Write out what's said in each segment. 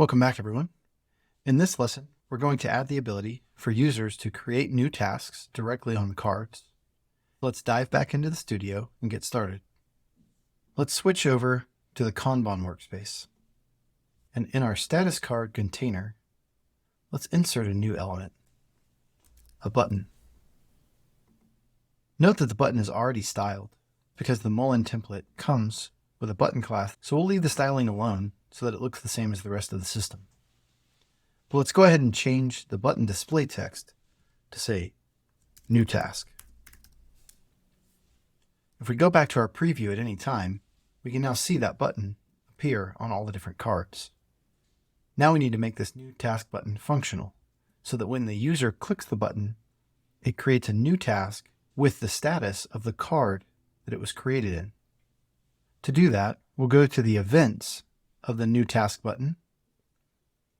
Welcome back, everyone. In this lesson, we're going to add the ability for users to create new tasks directly on the cards. Let's dive back into the studio and get started. Let's switch over to the Kanban workspace. And in our status card container, let's insert a new element, a button. Note that the button is already styled because the Mullen template comes with a button class, so we'll leave the styling alone so that it looks the same as the rest of the system. But let's go ahead and change the button display text to say new task. If we go back to our preview at any time, we can now see that button appear on all the different cards. Now we need to make this new task button functional so that when the user clicks the button, it creates a new task with the status of the card that it was created in. To do that, we'll go to the events of the new task button,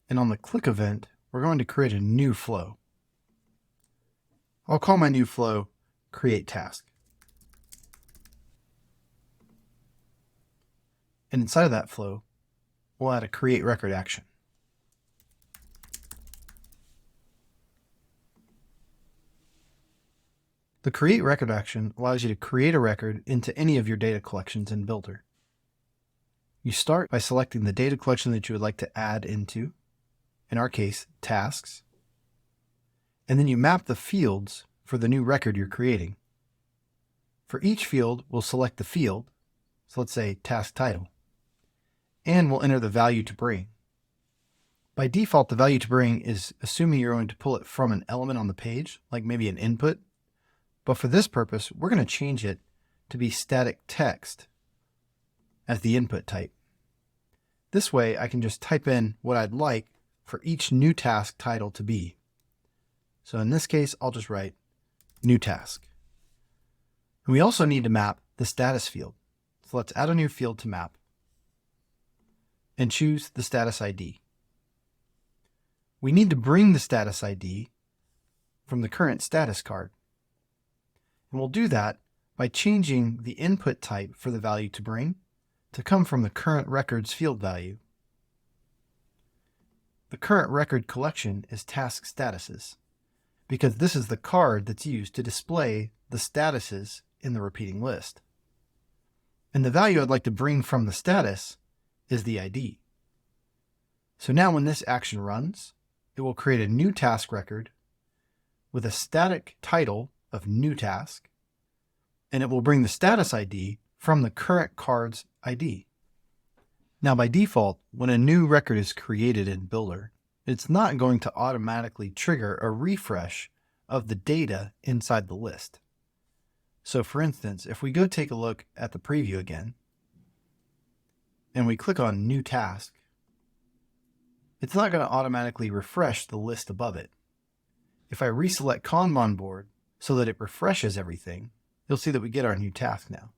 and on the click event, we're going to create a new flow. I'll call my new flow create task. And inside of that flow, we'll add a create record action. The create record action allows you to create a record into any of your data collections in Bildr. You start by selecting the data collection that you would like to add into, in our case, tasks, and then you map the fields for the new record you're creating. For each field, we'll select the field, so let's say task title, and we'll enter the value to bring. By default, the value to bring is assuming you're going to pull it from an element on the page, like maybe an input, but for this purpose, we're going to change it to be static text as the input type. This way, I can just type in what I'd like for each new task title to be. So in this case, I'll just write new task. And we also need to map the status field. So let's add a new field to map and choose the status ID. We need to bring the status ID from the current status card. And we'll do that by changing the input type for the value to bring to come from the current record's field value. The current record collection is task statuses, because this is the card that's used to display the statuses in the repeating list. And the value I'd like to bring from the status is the ID. So now when this action runs, it will create a new task record with a static title of new task, and it will bring the status ID from the current card's ID. Now by default, when a new record is created in Bildr, it's not going to automatically trigger a refresh of the data inside the list. So for instance, if we go take a look at the preview again, and we click on new task, it's not going to automatically refresh the list above it. If I reselect Kanban board so that it refreshes everything, you'll see that we get our new task now.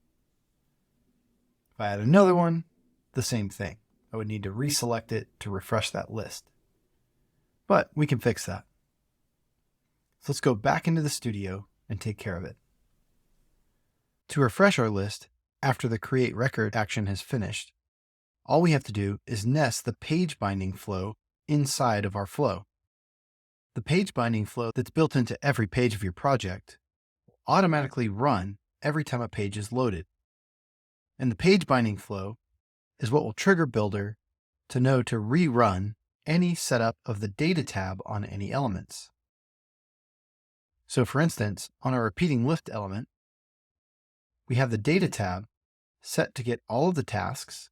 If I add another one, the same thing. I would need to reselect it to refresh that list. But we can fix that. So let's go back into the studio and take care of it. To refresh our list after the create record action has finished, all we have to do is nest the page binding flow inside of our flow. The page binding flow that's built into every page of your project will automatically run every time a page is loaded. And the page binding flow is what will trigger Bildr to know to rerun any setup of the data tab on any elements. So for instance, on our repeating list element, we have the data tab set to get all of the tasks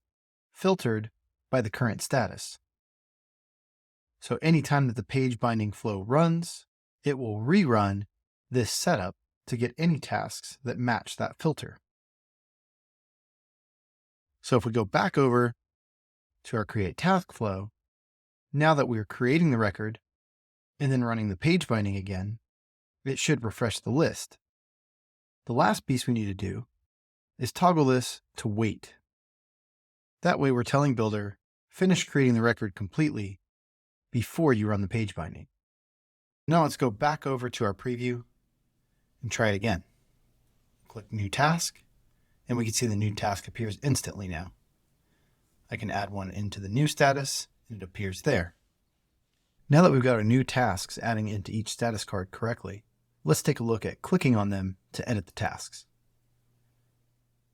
filtered by the current status. So anytime that the page binding flow runs, it will rerun this setup to get any tasks that match that filter. So if we go back over to our create task flow, now that we're creating the record and then running the page binding again, it should refresh the list. The last piece we need to do is toggle this to wait. That way we're telling Bildr, finish creating the record completely before you run the page binding. Now let's go back over to our preview and try it again. Click new task, and we can see the new task appears instantly now. I can add one into the new status and it appears there. Now that we've got our new tasks adding into each status card correctly, let's take a look at clicking on them to edit the tasks.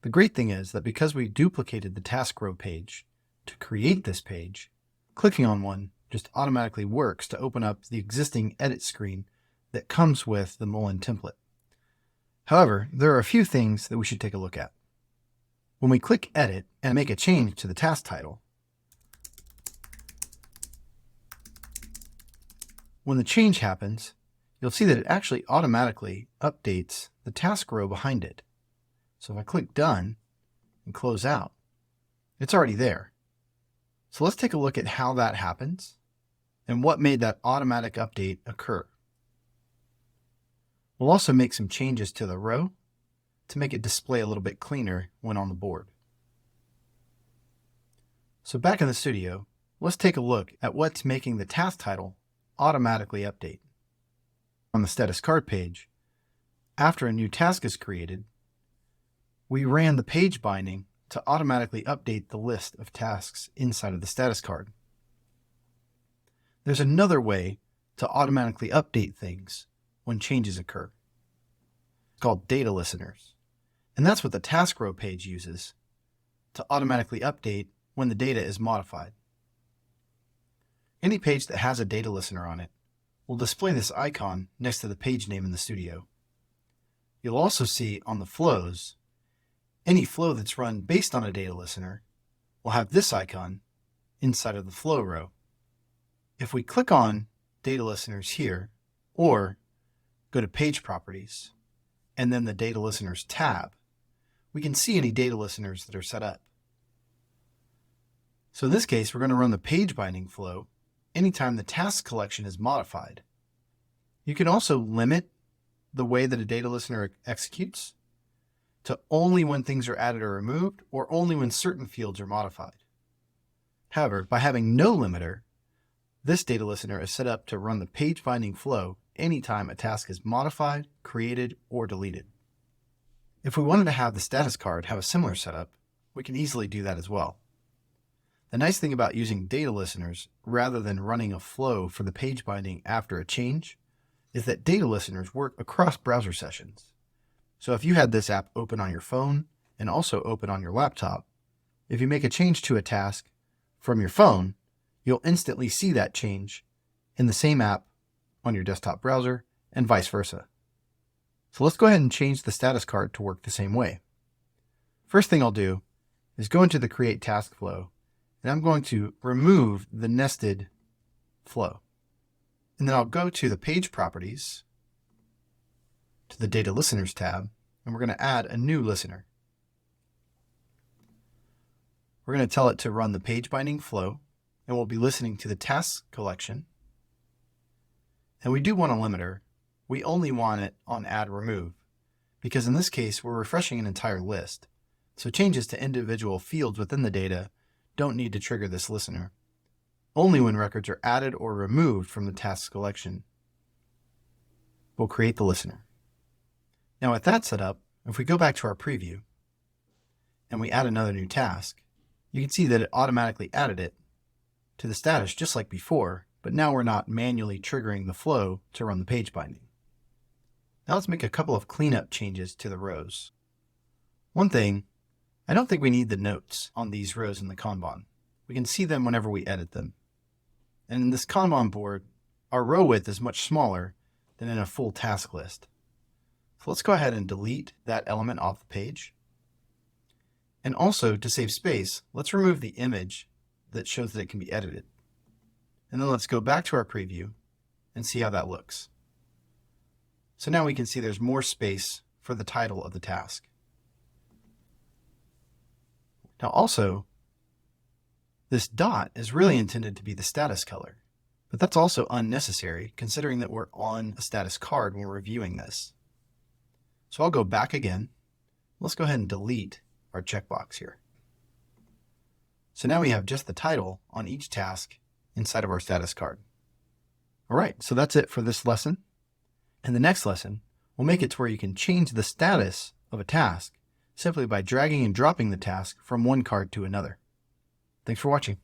The great thing is that because we duplicated the task row page to create this page, clicking on one just automatically works to open up the existing edit screen that comes with the Mullen template. However, there are a few things that we should take a look at. When we click Edit and make a change to the task title, when the change happens, you'll see that it actually automatically updates the task row behind it. So if I click Done and close out, it's already there. So let's take a look at how that happens and what made that automatic update occur. We'll also make some changes to the row to make it display a little bit cleaner when on the board. So back in the studio, let's take a look at what's making the task title automatically update. On the status card page, after a new task is created, we ran the page binding to automatically update the list of tasks inside of the status card. There's another way to automatically update things when changes occur. It's called data listeners. And that's what the task row page uses to automatically update when the data is modified. Any page that has a data listener on it will display this icon next to the page name in the studio. You'll also see on the flows, any flow that's run based on a data listener will have this icon inside of the flow row. If we click on data listeners here, or go to page properties, and then the data listeners tab, we can see any data listeners that are set up. So in this case, we're going to run the page binding flow anytime the task collection is modified. You can also limit the way that a data listener executes to only when things are added or removed, or only when certain fields are modified. However, by having no limiter, this data listener is set up to run the page binding flow anytime a task is modified, created, or deleted. If we wanted to have the status card have a similar setup, we can easily do that as well. The nice thing about using data listeners rather than running a flow for the page binding after a change is that data listeners work across browser sessions. So if you had this app open on your phone and also open on your laptop, if you make a change to a task from your phone, you'll instantly see that change in the same app on your desktop browser and vice versa. So let's go ahead and change the status card to work the same way. First thing I'll do is go into the Create Task Flow, and I'm going to remove the nested flow. And then I'll go to the Page Properties, to the Data Listeners tab, and we're going to add a new listener. We're going to tell it to run the page binding flow, and we'll be listening to the tasks collection. And we do want a limiter. We only want it on add remove, because in this case, we're refreshing an entire list. So changes to individual fields within the data don't need to trigger this listener. Only when records are added or removed from the tasks collection we'll create the listener. Now with that set up, if we go back to our preview and we add another new task, you can see that it automatically added it to the status just like before, but now we're not manually triggering the flow to run the page binding. Now let's make a couple of cleanup changes to the rows. One thing, I don't think we need the notes on these rows in the Kanban. We can see them whenever we edit them. And in this Kanban board, our row width is much smaller than in a full task list. So let's go ahead and delete that element off the page. And also, to save space, let's remove the image that shows that it can be edited. And then let's go back to our preview and see how that looks. So now we can see there's more space for the title of the task. Now also, this dot is really intended to be the status color, but that's also unnecessary considering that we're on a status card when we're reviewing this. So I'll go back again. Let's go ahead and delete our checkbox here. So now we have just the title on each task inside of our status card. All right, so that's it for this lesson. In the next lesson, we'll make it to where you can change the status of a task simply by dragging and dropping the task from one card to another. Thanks for watching.